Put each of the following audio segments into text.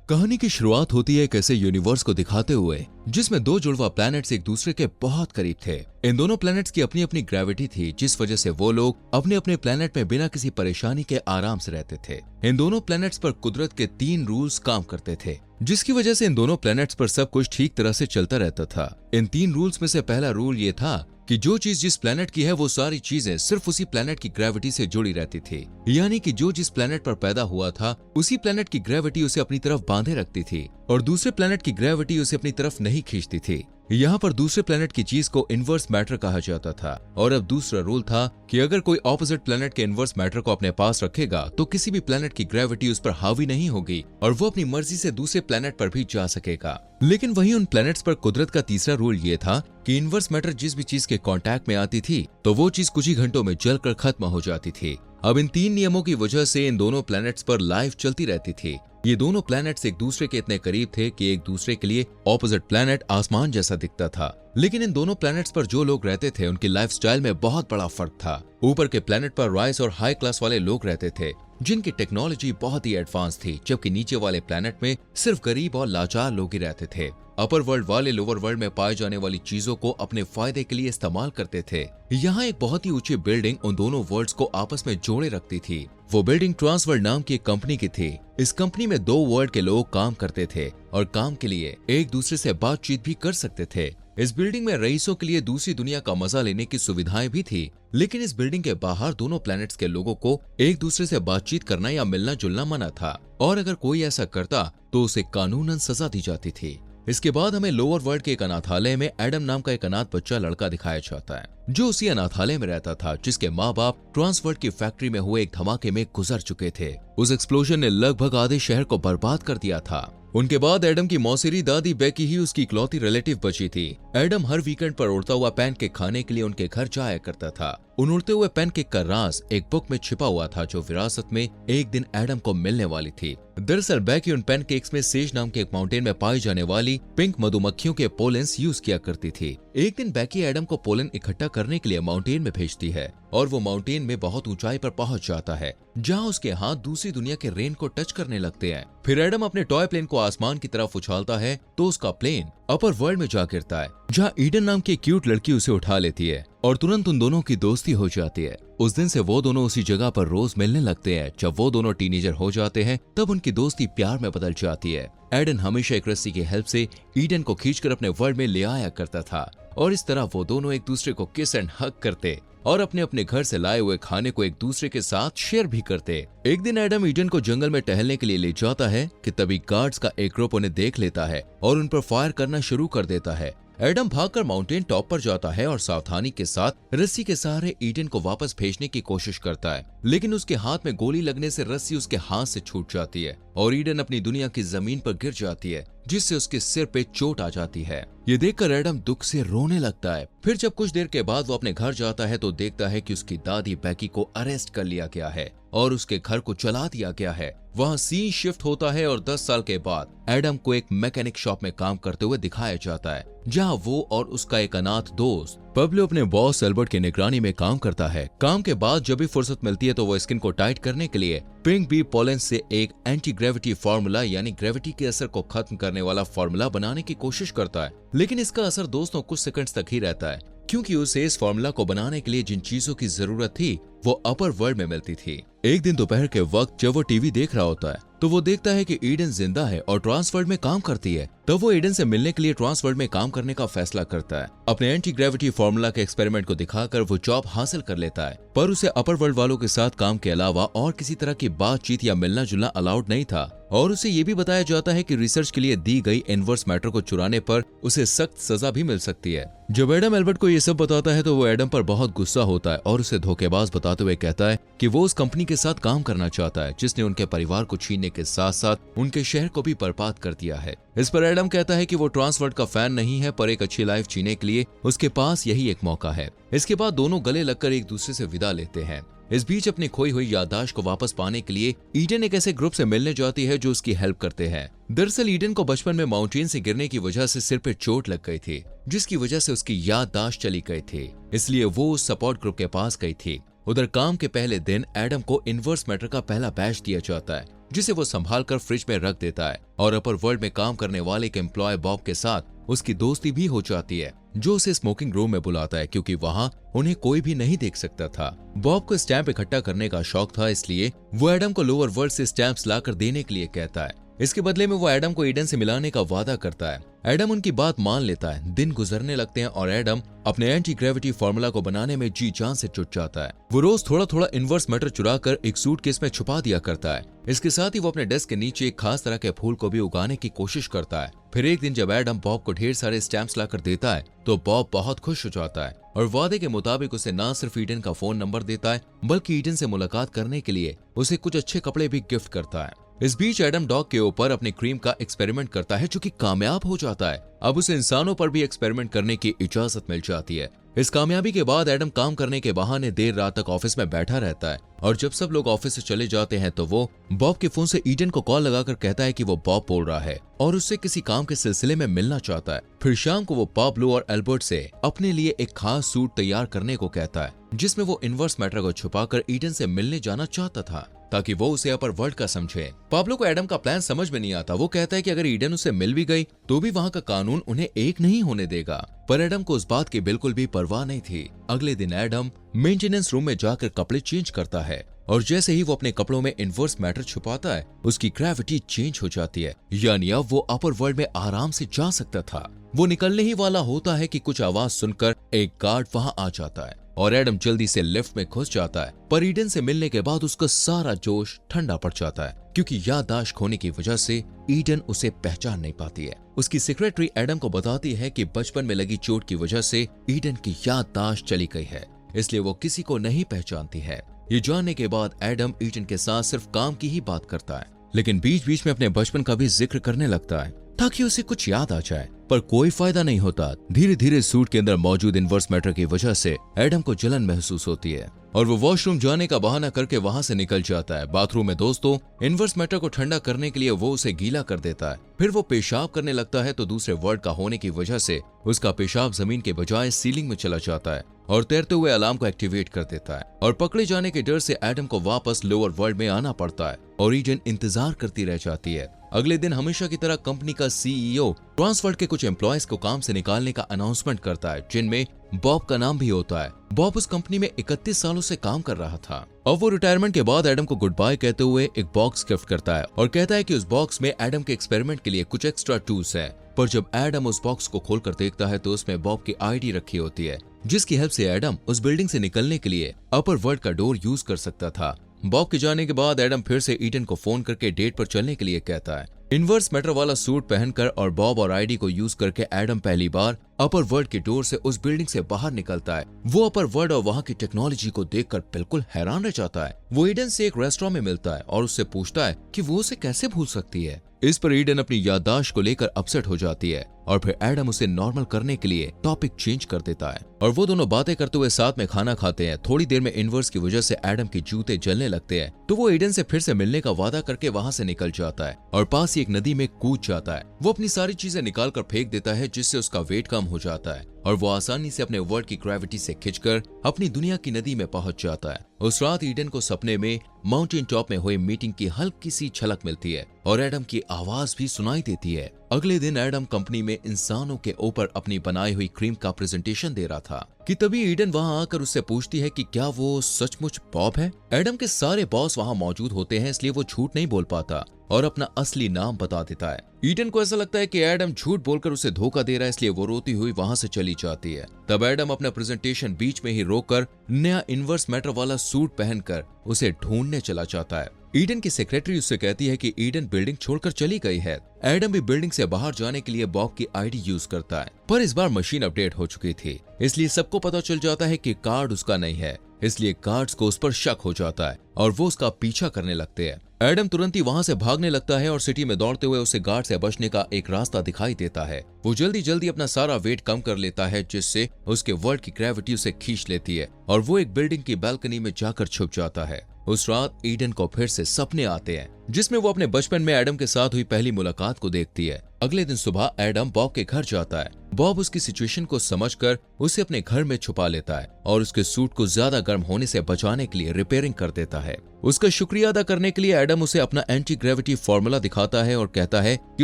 कहानी की शुरुआत होती है एक ऐसे यूनिवर्स को दिखाते हुए जिसमें दो जुड़वा प्लैनेट्स एक दूसरे के बहुत करीब थे। इन दोनों प्लैनेट्स की अपनी अपनी ग्रेविटी थी, जिस वजह से वो लोग अपने अपने प्लैनेट में बिना किसी परेशानी के आराम से रहते थे। इन दोनों प्लैनेट्स पर कुदरत के 3 रूल्स काम करते थे, जिसकी वजह से इन दोनों प्लैनेट्स पर सब कुछ ठीक तरह से चलता रहता था। इन 3 रूल्स में से पहला रूल ये था कि जो चीज जिस प्लेनेट की है वो सारी चीजें सिर्फ उसी प्लेनेट की ग्रेविटी से जुड़ी रहती थी, यानी कि जो जिस प्लेनेट पर पैदा हुआ था उसी प्लेनेट की ग्रेविटी उसे अपनी तरफ बांधे रखती थी और दूसरे प्लेनेट की ग्रेविटी उसे अपनी तरफ नहीं खींचती थी। यहाँ पर दूसरे प्लेनेट की चीज को इनवर्स मैटर कहा जाता था। और अब दूसरा रूल था कि अगर कोई ऑपोजिट प्लेनेट के इनवर्स मैटर को अपने पास रखेगा तो किसी भी प्लेनेट की ग्रेविटी उस पर हावी नहीं होगी और वो अपनी मर्जी से दूसरे प्लेनेट पर भी जा सकेगा। लेकिन वहीं उन प्लैनेट्स पर कुदरत का तीसरा रूल ये था कि इनवर्स मैटर जिस भी चीज के कांटेक्ट में आती थी तो वो चीज कुछ ही घंटों में जलकर खत्म हो जाती थी। अब इन 3 नियमों की वजह से इन दोनों प्लैनेट्स पर लाइफ चलती रहती थी। ये दोनों प्लैनेट्स एक दूसरे के इतने करीब थे कि एक दूसरे के लिए ऑपोजिट प्लैनेट आसमान जैसा दिखता था। लेकिन इन दोनों प्लैनेट्स पर जो लोग रहते थे उनकी लाइफस्टाइल में बहुत बड़ा फर्क था। ऊपर के प्लैनेट पर राइस और हाई क्लास वाले लोग रहते थे जिनकी टेक्नोलॉजी बहुत ही एडवांस थी, जबकि नीचे वाले प्लैनेट में सिर्फ गरीब और लाचार लोग ही रहते थे। अपर वर्ल्ड वाले लोअर वर्ल्ड में पाए जाने वाली चीजों को अपने फायदे के लिए इस्तेमाल करते थे। यहाँ एक बहुत ही ऊंची बिल्डिंग उन दोनों वर्ल्ड्स को आपस में जोड़े रखती थी। वो बिल्डिंग ट्रांसवर्ल्ड नाम की एक कंपनी की थी। इस कंपनी में 2 वर्ल्ड के लोग काम करते थे और काम के लिए एक दूसरे से बातचीत भी कर सकते थे। इस बिल्डिंग में रईसों के लिए दूसरी दुनिया का मजा लेने की सुविधाएं भी थी, लेकिन इस बिल्डिंग के बाहर दोनों प्लैनेट्स के लोगों को एक दूसरे से बातचीत करना या मिलना जुलना मना था और अगर कोई ऐसा करता तो उसे कानूनन सजा दी जाती थी। इसके बाद हमें लोअर वर्ल्ड के एक अनाथालय में एडम नाम का एक अनाथ बच्चा लड़का दिखाया जाता है, जो उसी अनाथालय में रहता था जिसके माँ बाप ट्रांसवर्ल्ड की फैक्ट्री में हुए एक धमाके में गुजर चुके थे। उस एक्सप्लोजन ने लगभग आधे शहर को बर्बाद कर दिया था। उनके बाद एडम की मौसेरी दादी बेकी ही उसकी इकलौती रिलेटिव बची थी। एडम हर वीकेंड पर उड़ता हुआ पैनकेक खाने के लिए उनके घर जाया करता था। उन उड़ते हुए पैनकेक का राज एक बुक में छिपा हुआ था जो विरासत में एक दिन एडम को मिलने वाली थी। दरअसल बेकी उन पैनकेक्स में सेज नाम के एक माउंटेन में पाई जाने वाली पिंक मधुमक्खियों के पोलेंस यूज किया करती थी। एक दिन बेकी एडम को पोलन इकट्ठा करने के लिए माउंटेन में भेजती है और वो माउंटेन में बहुत ऊंचाई पर पहुंच जाता है, जहां उसके हाथ दूसरी दुनिया के रेन को टच करने लगते हैं। फिर एडम अपने टॉय प्लेन को आसमान की तरफ उछालता है तो उसका प्लेन अपर वर्ल्ड में जा गिरता है, जहां ईडन नाम की क्यूट लड़की उसे उठा लेती है और तुरंत उन दोनों की दोस्ती हो जाती है। उस दिन से वो दोनों उसी जगह पर रोज मिलने लगते हैं। जब वो दोनों टीनेजर हो जाते हैं तब उनकी दोस्ती प्यार में बदल जाती है। एडन हमेशा एक रस्सी की हेल्प से ईडन को खींचकर अपने वर्ल्ड में ले आया करता था और इस तरह वो दोनों एक दूसरे को किस एंड हग करते और अपने अपने घर से लाए हुए खाने को एक दूसरे के साथ शेयर भी करते। एक दिन एडम ईडन को जंगल में टहलने के लिए ले जाता है कि तभी गार्ड्स का एक ग्रुप उन्हें देख लेता है और उन पर फायर करना शुरू कर देता है। एडम भागकर माउंटेन टॉप पर जाता है और सावधानी के साथ रस्सी के सहारे ईडन को वापस भेजने की कोशिश करता है, लेकिन उसके हाथ में गोली लगने से रस्सी उसके हाथ से छूट जाती है और ईडन अपनी दुनिया की जमीन पर गिर जाती है, जिससे उसके सिर पे चोट आ जाती है। ये देखकर एडम दुख से रोने लगता है। फिर जब कुछ देर के बाद वो अपने घर जाता है तो देखता है कि उसकी दादी बेकी को अरेस्ट कर लिया गया है और उसके घर को जला दिया गया है। वहाँ सीन शिफ्ट होता है और 10 साल के बाद एडम को एक मैकेनिक शॉप में काम करते हुए दिखाया जाता है, जहाँ वो और उसका एक अनाथ दोस्त पब्लो अपने बॉस एल्बर्ट की निगरानी में काम करता है। काम के बाद जब भी फुर्सत मिलती है तो वो स्किन को टाइट करने के लिए पिंक बी पोलन से एक एंटी ग्रेविटी फार्मूला यानी ग्रेविटी के असर को खत्म करने वाला फार्मूला बनाने की कोशिश करता है, लेकिन इसका असर दोस्तों कुछ सेकंड्स तक ही रहता है, क्योंकि उसे इस फार्मूला को बनाने के लिए जिन चीजों की जरूरत थी वो अपर वर्ल्ड में मिलती थी। एक दिन दोपहर के वक्त जब वो टीवी देख रहा होता है तो वो देखता है कि ईडन जिंदा है और ट्रांसवर्ल्ड में काम करती है। तब वो ईडन से मिलने के लिए ट्रांसवर्ल्ड में काम करने का फैसला करता है। अपने एंटी ग्रेविटी फार्मूला के एक्सपेरिमेंट को दिखाकर वो जॉब हासिल कर लेता है, पर उसे अपर वर्ल्ड वालों के साथ काम के अलावा और किसी तरह की बातचीत या मिलना जुलना अलाउड नहीं था और उसे ये भी बताया जाता है कि रिसर्च के लिए दी गई इनवर्स मैटर को चुराने पर उसे सख्त सजा भी मिल सकती है। जब एडम एल्बर्ट को ये सब बताता है तो वो एडम पर बहुत गुस्सा होता है और उसे धोखेबाज बताते हुए कहता है कि वो उस कंपनी के साथ काम करना चाहता है जिसने उनके परिवार को छीनने के साथ साथ उनके शहर को भी बर्बाद कर दिया है। इस पर एडम कहता है कि वो ट्रांसवर्ल्ड का फैन नहीं है, पर एक अच्छी लाइफ जीने के लिए उसके पास यही एक मौका है। इसके बाद दोनों गले लगकर एक दूसरे से विदा लेते हैं। इस बीच अपनी खोई हुई याददाश्त को वापस पाने के लिए ईडन एक ऐसे ग्रुप से मिलने जाती है जो उसकी हेल्प करते हैं। दरअसल ईडन को बचपन में माउंटेन से गिरने की वजह से सिर पे चोट लग गई थी, जिसकी वजह से उसकी याददाश्त चली गई थी, इसलिए वो उस सपोर्ट ग्रुप के पास गई थी। उधर काम के पहले दिन एडम को इनवर्स मैटर का पहला बैच दिया जाता है, जिसे वो संभाल कर फ्रिज में रख देता है और अपर वर्ल्ड में काम करने वाले एक एम्प्लॉय बॉब के साथ उसकी दोस्ती भी हो जाती है, जो उसे स्मोकिंग रूम में बुलाता है क्योंकि वहाँ उन्हें कोई भी नहीं देख सकता था। बॉब को स्टैंप इकट्ठा करने का शौक था, इसलिए वो एडम को लोअर वर्ल्ड से स्टैंप्स लाकर देने के लिए कहता है। इसके बदले में वो एडम को ईडन से मिलाने का वादा करता है। एडम उनकी बात मान लेता है। दिन गुजरने लगते हैं और एडम अपने एंटी ग्रेविटी फॉर्मूला को बनाने में जी जान से जुट जाता है। वो रोज थोड़ा थोड़ा इनवर्स मैटर चुराकर एक सूटकेस में छुपा दिया करता है। इसके साथ ही वो अपने डेस्क के नीचे एक खास तरह के फूल को भी उगाने की कोशिश करता है। फिर एक दिन जब एडम बॉब को ढेर सारे स्टैम्प्स लाकर देता है तो बॉब बहुत खुश हो जाता है और वादे के मुताबिक उसे न सिर्फ ईडन का फोन नंबर देता है बल्कि ईडन से मुलाकात करने के लिए उसे कुछ अच्छे कपड़े भी गिफ्ट करता है। इस बीच एडम डॉग के ऊपर अपने क्रीम का एक्सपेरिमेंट करता है जो कि कामयाब हो जाता है। अब उसे इंसानों पर भी एक्सपेरिमेंट करने की इजाजत मिल जाती है। इस कामयाबी के बाद एडम काम करने के बहाने देर रात तक ऑफिस में बैठा रहता है और जब सब लोग ऑफिस से चले जाते हैं तो वो बॉब के फोन से ईडन को कॉल लगाकर कहता है कि वो बॉब बोल रहा है और उससे किसी काम के सिलसिले में मिलना चाहता है। फिर शाम को वो पाब्लो और एल्बर्ट से अपने लिए एक खास सूट तैयार करने को कहता है जिसमें वो इनवर्स मैटर को छुपाकर ईडन से मिलने जाना चाहता था ताकि वो उसे अपर वर्ल्ड का समझे। पाब्लो को एडम का प्लान समझ में नहीं आता। वो कहता है कि अगर ईडन उसे मिल भी गई तो भी वहाँ का कानून उन्हें एक नहीं होने देगा, पर एडम को उस बात की बिल्कुल भी परवाह नहीं थी। अगले दिन एडम मेंटेनेंस रूम में जाकर कपड़े चेंज करता है और जैसे ही वो अपने कपड़ों में इनवर्स मैटर छुपाता है उसकी ग्रेविटी चेंज हो जाती है, यानी अब वो अपर वर्ल्ड में आराम से जा सकता था। वो निकलने ही वाला होता है कि कुछ आवाज सुनकर एक गार्ड वहाँ आ जाता है और एडम जल्दी से लिफ्ट में घुस जाता है, पर ईडन से मिलने के बाद उसका सारा जोश ठंडा पड़ जाता है क्योंकि याददाश्त खोने की वजह से ईडन उसे पहचान नहीं पाती है। उसकी सेक्रेटरी एडम को बताती है कि बचपन में लगी चोट की वजह से ईडन की याददाश्त चली गई है, इसलिए वो किसी को नहीं पहचानती है। ये जानने के बाद एडम ईडन के साथ सिर्फ काम की ही बात करता है, लेकिन बीच बीच में अपने बचपन का भी जिक्र करने लगता है ताकि उसे कुछ याद आ जाए, पर कोई फायदा नहीं होता। धीरे धीरे सूट के अंदर मौजूद इनवर्स मैटर की वजह से एडम को जलन महसूस होती है और वो वॉशरूम जाने का बहाना करके वहां से निकल जाता है। बाथरूम में दोस्तों इनवर्स मैटर को ठंडा करने के लिए वो उसे गीला कर देता है। फिर वो पेशाब करने लगता है तो दूसरे वर्ल्ड का होने की वजह से उसका पेशाब जमीन के बजाय सीलिंग में चला जाता है और तैरते हुए अलार्म को एक्टिवेट कर देता है और पकड़े जाने के डर से एडम को वापस लोअर वर्ल्ड में आना पड़ता है और ईडन इंतजार करती रह जाती है। अगले दिन हमेशा की तरह कंपनी का सीईओ ट्रांसवर्ल्ड के कुछ एम्प्लॉयज को काम से निकालने का अनाउंसमेंट करता है जिनमें बॉब का नाम भी होता है। बॉब उस कंपनी में 31 सालों से काम कर रहा था। अब वो रिटायरमेंट के बाद एडम को गुड बाय कहते हुए एक बॉक्स गिफ्ट करता है और कहता है कि उस बॉक्स में एडम के एक्सपेरिमेंट के लिए कुछ एक्स्ट्रा टूल्स है। पर जब एडम उस बॉक्स को खोलकर देखता है तो उसमें बॉब की आईडी रखी होती है जिसकी हेल्प से एडम उस बिल्डिंग से निकलने के लिए अपर वर्ल्ड का डोर यूज कर सकता था। बॉब के जाने के बाद एडम फिर से ईडन को फोन करके डेट पर चलने के लिए कहता है। इनवर्स मैटर वाला सूट पहनकर और बॉब और आईडी को यूज करके एडम पहली बार अपर वर्ल्ड की डोर से उस बिल्डिंग से बाहर निकलता है। वो अपर वर्ल्ड और वहाँ की टेक्नोलॉजी को देखकर बिल्कुल हैरान रह जाता है। वो ईडन से एक रेस्टोरेंट में मिलता है और उससे पूछता है कि वो उसे कैसे भूल सकती है। इस पर ईडन अपनी याददाश्त को लेकर अपसेट हो जाती है और फिर एडम उसे नॉर्मल करने के लिए टॉपिक चेंज कर देता है और वो दोनों बातें करते हुए साथ में खाना खाते हैं। थोड़ी देर में इनवर्स की वजह से एडम के जूते जलने लगते हैं तो वो ईडन से फिर से मिलने का वादा करके वहाँ से निकल जाता है और पास ही एक नदी में कूद जाता है। वो अपनी सारी चीजें निकाल कर फेंक देता है जिससे उसका वेट कम हो जाता है और वो आसानी से अपने वर्ल्ड की ग्रेविटी से खिंचकर अपनी दुनिया की नदी में पहुंच जाता है। उस रात ईडन को सपने में माउंटेन टॉप में हुई मीटिंग की हल्की सी झलक मिलती है और एडम की आवाज भी सुनाई देती है। अगले दिन एडम कंपनी में इंसानों के ऊपर अपनी बनाई हुई क्रीम का प्रेजेंटेशन दे रहा था कि तभी ईडन वहां आकर उससे पूछती है कि क्या वो सचमुच बॉब है। एडम के सारे बॉस वहां मौजूद होते हैं इसलिए वो झूठ नहीं बोल पाता और अपना असली नाम बता देता है। ईडन को ऐसा लगता है कि एडम झूठ बोलकर उसे धोखा दे रहा है इसलिए वो रोती हुई वहां से चली जाती है। तब एडम अपना प्रेजेंटेशन बीच में ही रोककर नया इनवर्स मैटर वाला सूट पहनकर उसे ढूंढने चला जाता है। ईडन की सेक्रेटरी उससे कहती है कि ईडन बिल्डिंग छोड़कर चली गई है। एडम भी बिल्डिंग से बाहर जाने के लिए बॉब की आईडी यूज करता है, पर इस बार मशीन अपडेट हो चुकी थी इसलिए सबको पता चल जाता है कि कार्ड उसका नहीं है। इसलिए गार्ड्स को उस पर शक हो जाता है और वो उसका पीछा करने लगते हैं। एडम तुरंत ही वहां से भागने लगता है और सिटी में दौड़ते हुए उसे गार्ड से बचने का एक रास्ता दिखाई देता है। वो जल्दी जल्दी अपना सारा वेट कम कर लेता है जिससे उसके वर्ल्ड की ग्रेविटी उसे खींच लेती है और वो एक बिल्डिंग की बालकनी में जाकर छुप जाता है। उस रात ईडन को फिर से सपने आते हैं जिसमें वो अपने बचपन में एडम के साथ हुई पहली मुलाकात को देखती है। अगले दिन सुबह एडम बॉब के घर जाता है। बॉब उसकी सिचुएशन को समझकर उसे अपने घर में छुपा लेता है और उसके सूट को ज्यादा गर्म होने से बचाने के लिए रिपेयरिंग कर देता है। उसका शुक्रिया अदा करने के लिए एडम उसे अपना एंटी ग्रेविटी फॉर्मूला दिखाता है और कहता है कि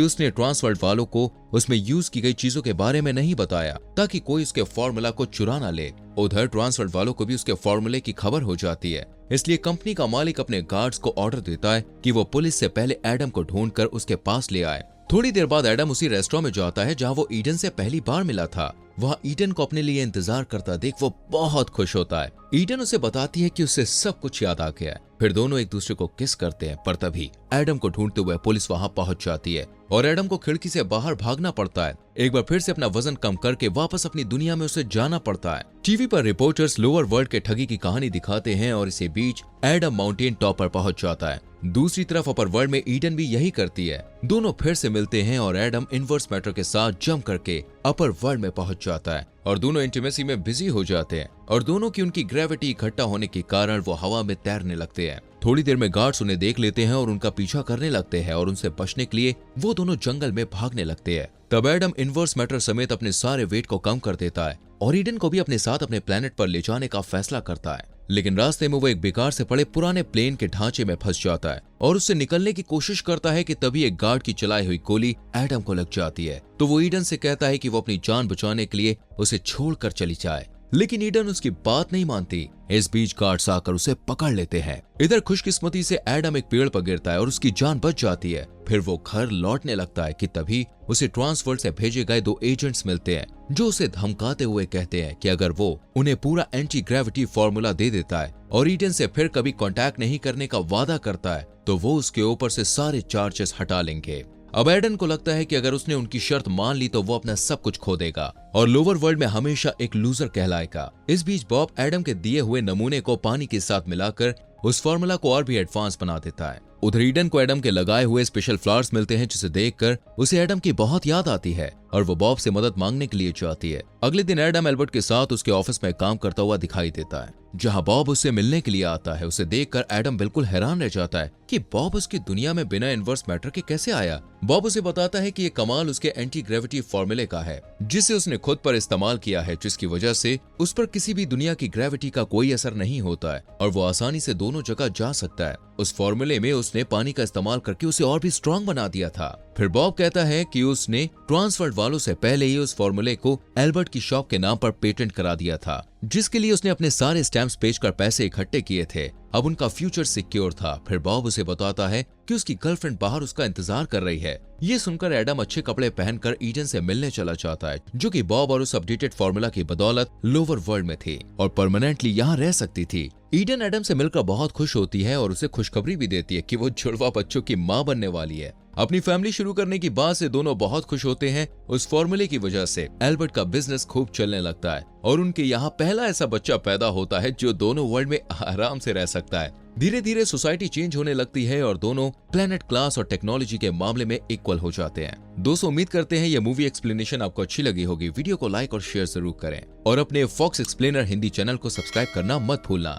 उसने ट्रांसवर्ल्ड वालों को उसमें यूज की गई चीजों के बारे में नहीं बताया ताकि कोई उसके फॉर्मूला को चुरा ना ले। उधर ट्रांसवर्ल्ड वालों को भी उसके फॉर्मूले की खबर हो जाती है, इसलिए कंपनी का मालिक अपने गार्ड्स को ऑर्डर देता है कि वो पुलिस से पहले एडम को ढूंढकर उसके पास ले आए। थोड़ी देर बाद एडम उसी रेस्टोरेंट में जाता है जहां वो ईडन से पहली बार मिला था। वहां ईडन को अपने लिए इंतजार करता देख वो बहुत खुश होता है। ईडन उसे बताती है कि उसे सब कुछ याद आ गया है। फिर दोनों एक दूसरे को किस करते हैं, पर तभी एडम को ढूंढते हुए पुलिस वहां पहुंच जाती है और एडम को खिड़की से बाहर भागना पड़ता है। एक बार फिर से अपना वजन कम करके वापस अपनी दुनिया में उसे जाना पड़ता है। टीवी पर रिपोर्टर्स लोअर वर्ल्ड के ठगी की कहानी दिखाते हैं और इसी बीच एडम माउंटेन टॉप पर पहुंच जाता है। दूसरी तरफ अपर वर्ल्ड में ईडन भी यही करती है। दोनों फिर से मिलते हैं और एडम इनवर्स मैटर के साथ जंप करके अपर वर्ल्ड में पहुंच जाता है और दोनों इंटीमेसी में बिजी हो जाते हैं और दोनों की उनकी ग्रेविटी इकट्ठा होने के कारण वो हवा में तैरने लगते हैं। थोड़ी देर में गार्ड्स उन्हें देख लेते हैं और उनका पीछा करने लगते हैं और उनसे बचने के लिए वो दोनों जंगल में भागने लगते हैं। तब एडम इनवर्स मैटर समेत अपने सारे वेट को कम कर देता है और ईडन को भी अपने साथ अपने प्लेनेट पर ले जाने का फैसला करता है। लेकिन रास्ते में वो एक बेकार से पड़े पुराने प्लेन के ढांचे में फंस जाता है और उससे निकलने की कोशिश करता है कि तभी एक गार्ड की चलाई हुई गोली एडम को लग जाती है। तो वो ईडन से कहता है कि वो अपनी जान बचाने के लिए उसे छोड़कर चली जाए, लेकिन ईडन उसकी बात नहीं मानती। इस बीच गार्ड्स आकर उसे पकड़ लेते हैं। इधर खुशकिस्मती से एडम एक पेड़ पर गिरता है और उसकी जान बच जाती है। फिर वो घर लौटने लगता है कि तभी उसे ट्रांसवर्ल्ड से भेजे गए 2 एजेंट्स मिलते हैं जो उसे धमकाते हुए कहते हैं कि अगर वो उन्हें पूरा एंटी ग्रेविटी फॉर्मूला दे देता है और ईडन से फिर कभी कांटेक्ट नहीं करने का वादा करता है तो वो उसके ऊपर से सारे चार्जेस हटा लेंगे। अब एडन को लगता है कि अगर उसने उनकी शर्त मान ली तो वो अपना सब कुछ खो देगा और लोअर वर्ल्ड में हमेशा एक लूजर कहलाएगा। इस बीच बॉब एडम के दिए हुए नमूने को पानी के साथ मिलाकर उस फॉर्मूला को और भी एडवांस बना देता है। उधर ईडन को एडम के लगाए हुए स्पेशल फ्लावर्स मिलते हैं जिसे देखकर उसे एडम की बहुत याद आती है और वो बॉब से मदद मांगने के लिए जाती है। अगले दिन एडम एल्बर्ट के साथ उसके ऑफिस में काम करता हुआ दिखाई देता है जहां बॉब उससे मिलने के लिए आता है। उसे देखकर एडम बिल्कुल हैरान रह जाता है कि बॉब उसकी दुनिया में बिना इनवर्स मैटर के कैसे आया। बॉब उसे बताता है कि ये कमाल उसके एंटी ग्रेविटी फॉर्मूले का है जिसे उसने खुद पर इस्तेमाल किया है, जिसकी वजह से उस पर किसी भी दुनिया की ग्रेविटी का कोई असर नहीं होता है और वो आसानी से दोनों जगह जा सकता है। उस फॉर्मूले में उसने पानी का इस्तेमाल करके उसे और भी स्ट्रांग बना दिया था। फिर बॉब कहता है कि उसने ट्रांसवर्ल्ड वालों से पहले ही उस फॉर्मूले को एल्बर्ट की शॉप के नाम पर पेटेंट करा दिया था, जिसके लिए उसने अपने सारे स्टैम्प्स बेचकर पैसे इकट्ठे किए थे। अब उनका फ्यूचर सिक्योर था। फिर बॉब उसे बताता है कि उसकी गर्लफ्रेंड बाहर उसका इंतजार कर रही है। ये सुनकर एडम अच्छे कपड़े पहनकर ईडन से मिलने चला जाता है, जो कि बॉब और उस अपडेटेड फॉर्मूला की बदौलत लोअर वर्ल्ड में थी और परमानेंटली यहाँ रह सकती थी। ईडन एडम से मिलकर बहुत खुश होती है और उसे खुशखबरी भी देती है कि वो जुड़वा बच्चों की माँ बनने वाली है। अपनी फैमिली शुरू करने की बात से दोनों बहुत खुश होते हैं। उस फॉर्मूले की वजह से एल्बर्ट का बिजनेस खूब चलने लगता है और उनके यहाँ पहला ऐसा बच्चा पैदा होता है जो दोनों वर्ल्ड में आराम से रह सकता है। धीरे धीरे सोसाइटी चेंज होने लगती है और दोनों प्लेनेट, क्लास और टेक्नोलॉजी के मामले में इक्वल हो जाते हैं। दोस्तों, उम्मीद करते हैं ये मूवी एक्सप्लेनेशन आपको अच्छी लगी होगी। वीडियो को लाइक और शेयर जरूर करें और अपने फॉक्स एक्सप्लेनर हिंदी चैनल को सब्सक्राइब करना मत भूलना।